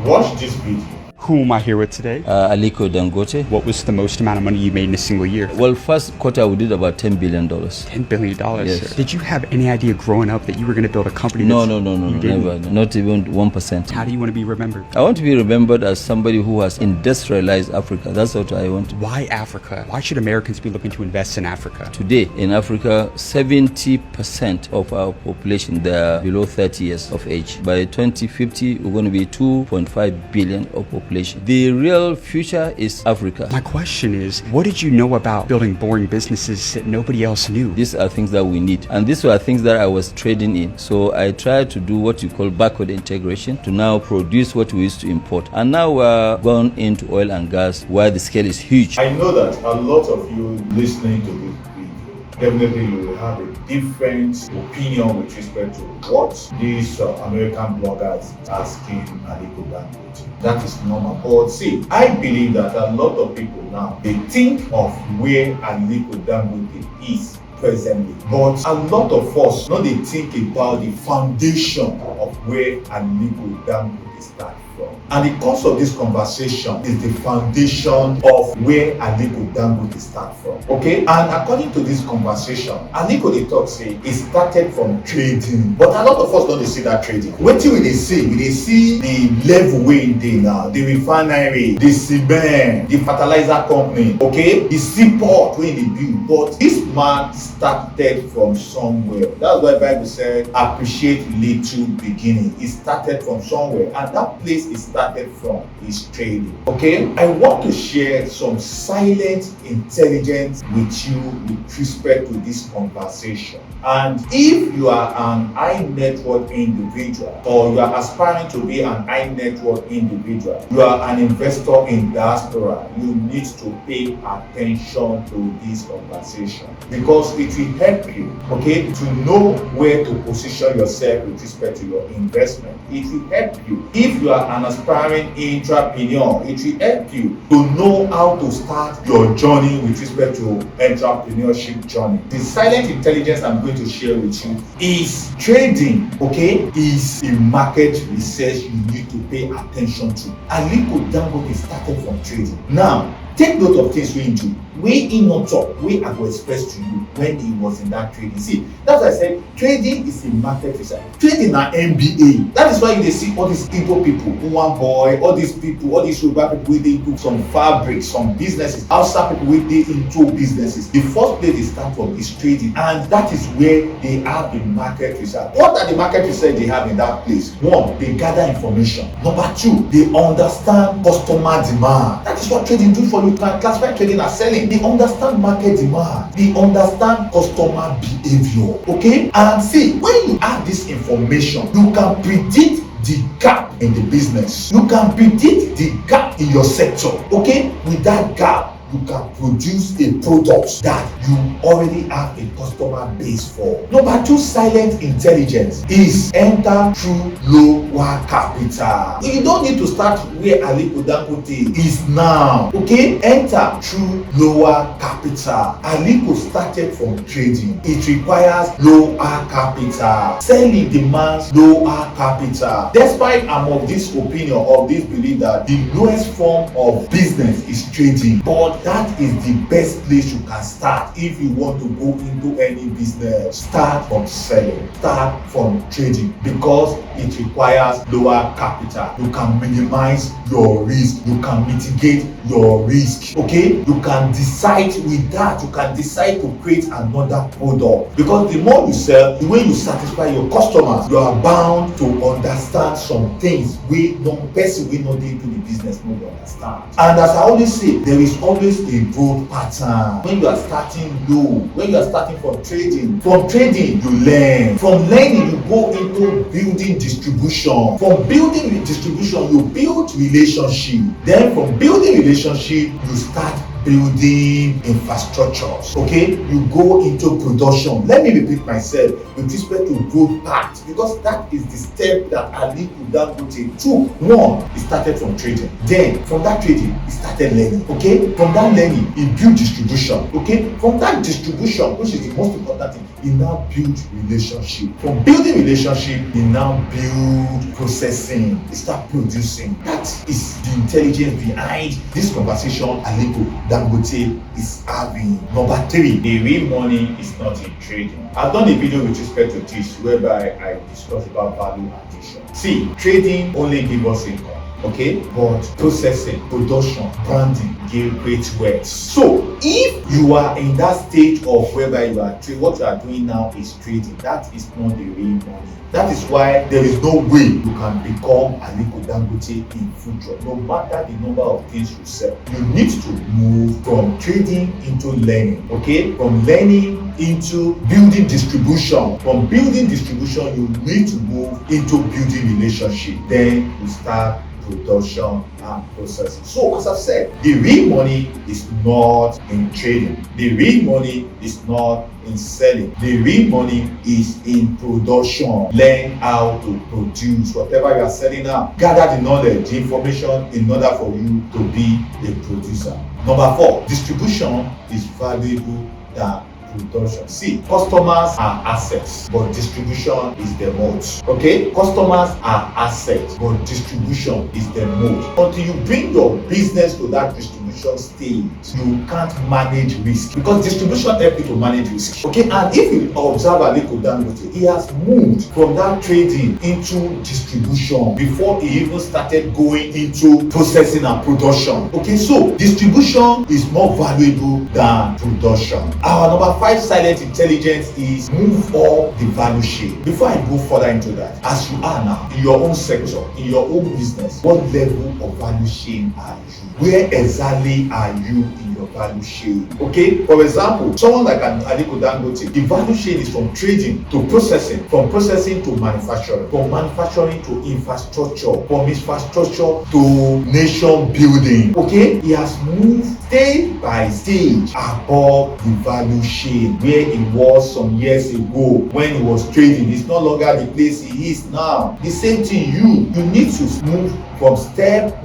Watch this video. Who am I here with today? Aliko Dangote. What was the most amount of money you made in a single year? Well, first quarter we did about $10 billion. $10 billion, yes. Sir. Did you have any idea growing up that you were going to build a company? No, never. Not even 1%. How do you want to be remembered? I want to be remembered as somebody who has industrialized Africa. That's what I want. Why Africa? Why should Americans be looking to invest in Africa? Today in Africa, 70% of our population, they are below 30 years of age. By 2050, we're going to be 2.5 billion of population. The real future is Africa. My question is, what did you know about building boring businesses that nobody else knew? These are things that we need. And these were things that I was trading in. So I tried to do what you call backward integration to now produce what we used to import. And now we're going into oil and gas where the scale is huge. I know that a lot of you listening to this video, definitely you will have a different opinion with respect to what these American bloggers are asking Aliko Dangote. That is normal. But see, I believe that a lot of people now, they think of where Aliko Dangote is presently. But a lot of us, now they think about the foundation of where Aliko Dangote started from. And the cause of this conversation is the foundation of where Aliko Dangote started from. Okay? And according to this conversation, Aliko they talk say it started from trading. But a lot of us don't see that trading. What will they see? They see the level way they now, the refinery, the cement, the fertilizer company, okay, the seaport where they build. But this man started from somewhere. That's why the Bible said, appreciate little beginning. It started from somewhere, and that place is started from is trading. Okay, I want to share some silent intelligence with you with respect to this conversation. And if you are an high net worth individual, or you are aspiring to be an high net worth individual, you are an investor in diaspora, you need to pay attention to this conversation, because it will help you, okay, to know where to position yourself with respect to your investment. It will help you if you are an aspiring entrepreneur. It will help you to know how to start your journey with respect to entrepreneurship journey. The silent intelligence I'm going to share with you is trading, okay, is a market research you need to pay attention to. Aliko Dangote started from trading. Now, take note of things we do. We in not talk, we are going to express to you when he was in that trading. See, that's why I said trading is a market research. Trading na MBA. That is why you see all these Igbo people, one boy, all these people, all these Yoruba people, they do some fabrics, some businesses. Outside people, they into businesses. The first place they start from is trading, and that is where they have the market research. What are the market research they have in that place? One, they gather information. Number two, they understand customer demand. That is what trading do for you. You can classify trading as selling. They understand market demand. They understand customer behavior. Okay? And see, when you have this information, you can predict the gap in the business. You can predict the gap in your sector. Okay? With that gap, you can produce a product that you already have a customer base for. Number two, silent intelligence is enter through lower capital. You don't need to start where Aliko Dangote is now. Okay, enter through lower capital. Aliko started from trading. It requires lower capital. Selling demands lower capital. Despite I'm of this opinion, of this belief that the lowest form of business is trading, but that is the best place you can start if you want to go into any business. Start from selling, start from trading, because it requires lower capital. You can minimize your risk, you can mitigate your risk. Okay, you can decide with that, you can decide to create another product, because the more you sell, the way you satisfy your customers, you are bound to understand some things wey no person wey no dey into the business no dey understand. And as I always say, there is always a growth pattern. When you are starting low, when you are starting from trading you learn. From learning you go into building distribution. From building distribution you build relationship. Then from building relationship you start building infrastructures, okay? You go into production. Let me repeat myself with respect to growth path, because that is the step that Aliko Dangote took. One, he started from trading. Then from that trading, he started learning, okay? From that learning, he built distribution, okay? From that distribution, which is the most important thing, he now built relationship. From building relationship, he now build processing. He start producing. That is the intelligence behind this conversation Aliko Dangote is having. Number 3, the real money is not in trading. I've done a video with respect to this whereby I discuss about value addition. See, trading only gives us income, okay? But processing, production, branding give great wealth. So if you are in that stage of whereby you are trading, what you are doing now is trading. That is not the real money. That is why there is no way you can become Aliko Dangote in future. No matter the number of things you sell, you need to move from trading into learning, okay? From learning into building distribution. From building distribution, you need to move into building relationship. Then you start production and processing. So as I've said, the real money is not in trading. The real money is not in selling. The real money is in production. Learn how to produce whatever you are selling now. Gather the knowledge, the information in order for you to be a producer. Number 4, distribution is valuable than production. See, customers are assets, but distribution is the moat. Okay? Customers are assets, but distribution is the moat. Until you bring your business to that distribution stage, you can't manage risk, because distribution helps you to manage risk. Okay? And if you observe Aliko Dangote, he has moved from that trading into distribution before he even started going into processing and production. Okay? So distribution is more valuable than production. Our number 5 silent intelligence is move up the value chain. Before I go further into that, as you are now in your own sector, in your own business, what level of value chain are you? Where exactly are you in your value chain? Okay, for example, someone like Aliko Dangote, the value chain is from trading to processing, from processing to manufacturing, from manufacturing to infrastructure, from infrastructure to nation building. Okay, he has moved stage by stage above the value chain where he was some years ago when he was trading. It's no longer the place he is now. The same thing, you need to move from one step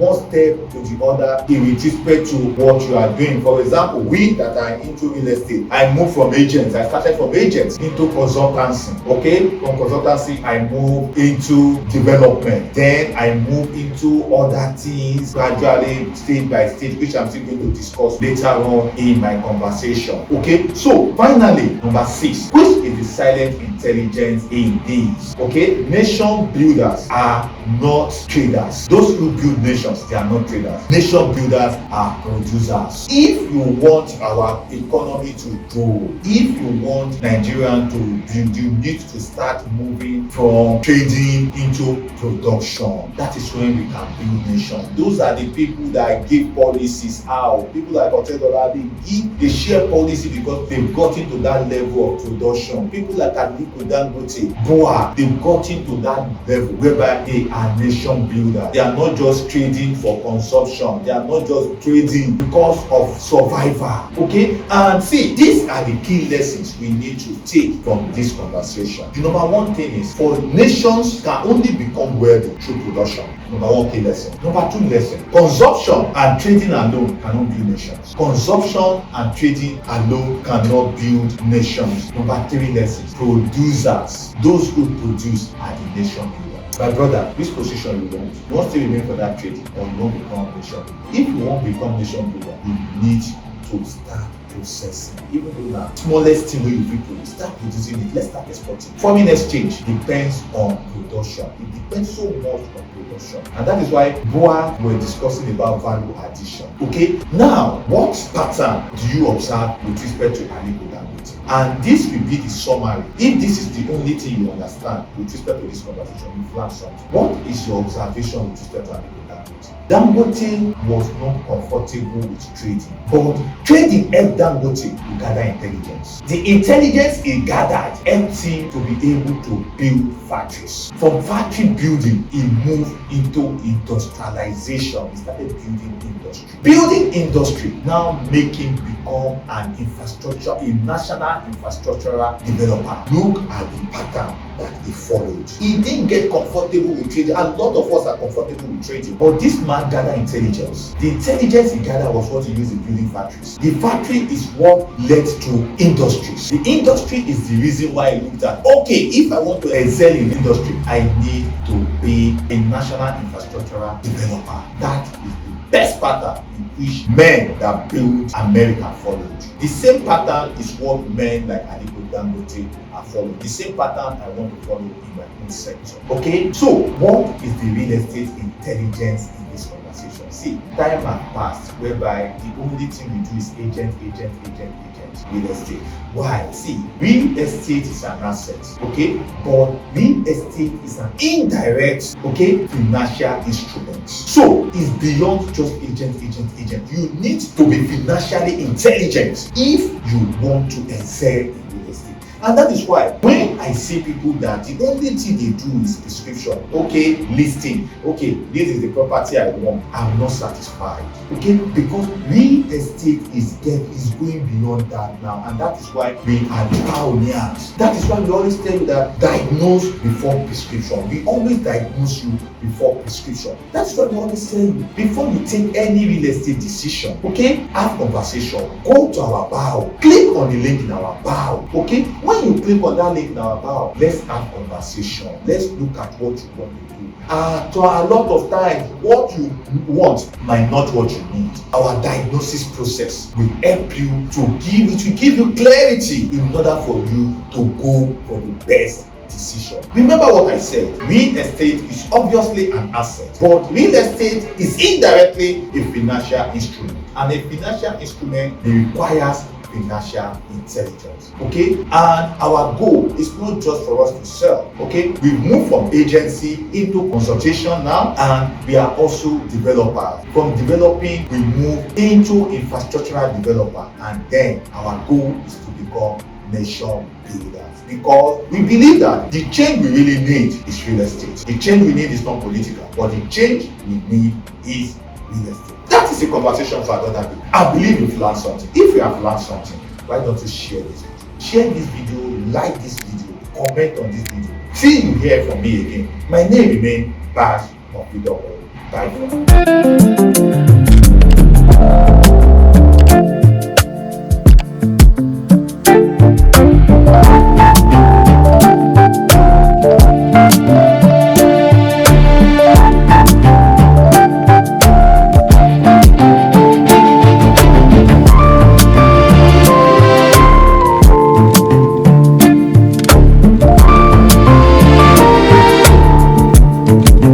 to the other with respect to what you are doing. For example, we that are into real estate, I moved from agents. I started from agents into consultancy. Okay, from consultancy I moved into development. Then I moved into other things gradually, stage by stage, which I'm still going to discuss later on in my conversation. Okay, so finally, number 6, which is the silent intelligence in this. Okay, nation builders are not traders. Those who build nations, they are not traders. Nation builders are producers. If you want our economy to grow, if you want Nigerian to build, you need to start moving from trading into production. That is when we can build nations. Those are the people that give policies out. People like they share policy because they've gotten to that level of production. People like Aliko Dangote, Boa, they've gotten to that level whereby they are nation builders. They are not just trading for consumption. They are not just trading because of survival. Okay? And see, these are the key lessons we need to take from this conversation. The number 1 thing is, for nations can only become wealthy through production. Number 1 key lesson. Number 2 lesson, consumption and trading alone cannot build nations. Consumption and trading alone cannot build nations. Number 3 lesson, producers, those who produce are the nation builders. My brother, which position you want? You want to remain for that trading, or you want to become nation builder? If you want to become nation builder, you need to start processing. Even though now smallest thing wey you fit produce, start producing it. Let's start exporting. Foreign exchange depends on production. It depends so much on production, and that is why Boa were discussing about value addition. Okay, now what pattern do you observe with respect to Aliko Dangote? And this will be the summary. If this is the only thing you understand with respect to this conversation, you've learned something. What is your observation with respect to Aliko Dangote? Dangote. Dangote was not comfortable with trading, but trading helped Dangote to gather intelligence. The intelligence he gathered helped him to be able to build factories. From factory building, he moved into industrialization. He started building industry. Building industry now make him become an infrastructure, a national infrastructural developer. Look at the pattern that he followed. He didn't get comfortable with trading. A lot of us are comfortable with trading, but this man gathered intelligence. The intelligence he gathered was what he used in building factories. The factory is what led to industries. The industry is the reason why he looked at, okay, if I want to excel in industry, I need to be a national infrastructural developer. That is the best pattern in which men that built America followed. The same pattern is what men like Aliko Dangote are following. The same pattern I want to follow in my own sector. Okay, so what is the real estate intelligence in this conversation? See, time has passed whereby the only thing we do is agent, real estate. Why? See, real estate is an asset, okay, but real estate is an indirect, okay, financial instrument. So it's beyond just agent. You need to be financially intelligent if you want to excel in real estate. And that is why when I see people that the only thing they do is prescription, okay, listing, okay, this is the property I want, I'm not satisfied, okay, because real estate is going beyond that now, and that is why we are pioneers. That is why we always tell you that diagnose before prescription. We always diagnose you before prescription. That's why we always tell you before you take any real estate decision, okay, have conversation, go to our bio, click on the link in our bio, okay. When you click on that link in our bio, let's have conversation. Let's look at what you want to do. So a lot of times, what you want might not what you need. Our diagnosis process will help you to give you clarity in order for you to go for the best decision. Remember what I said, real estate is obviously an asset, but real estate is indirectly a financial instrument, and a financial instrument requires financial intelligence, okay. And our goal is not just for us to sell, okay. We move from agency into consultation now, and we are also developers. From developing, we move into infrastructural developer, and then our goal is to become nation builders, because we believe that the change we really need is real estate. The change we need is not political, but the change we need is real estate. That is a conversation for another day. I believe you've learned something. If you have learned something, why don't you share this video? Share this video, like this video, comment on this video. Till you hear from me again, my name remains Bash of REDOC HOMES. Bye for now.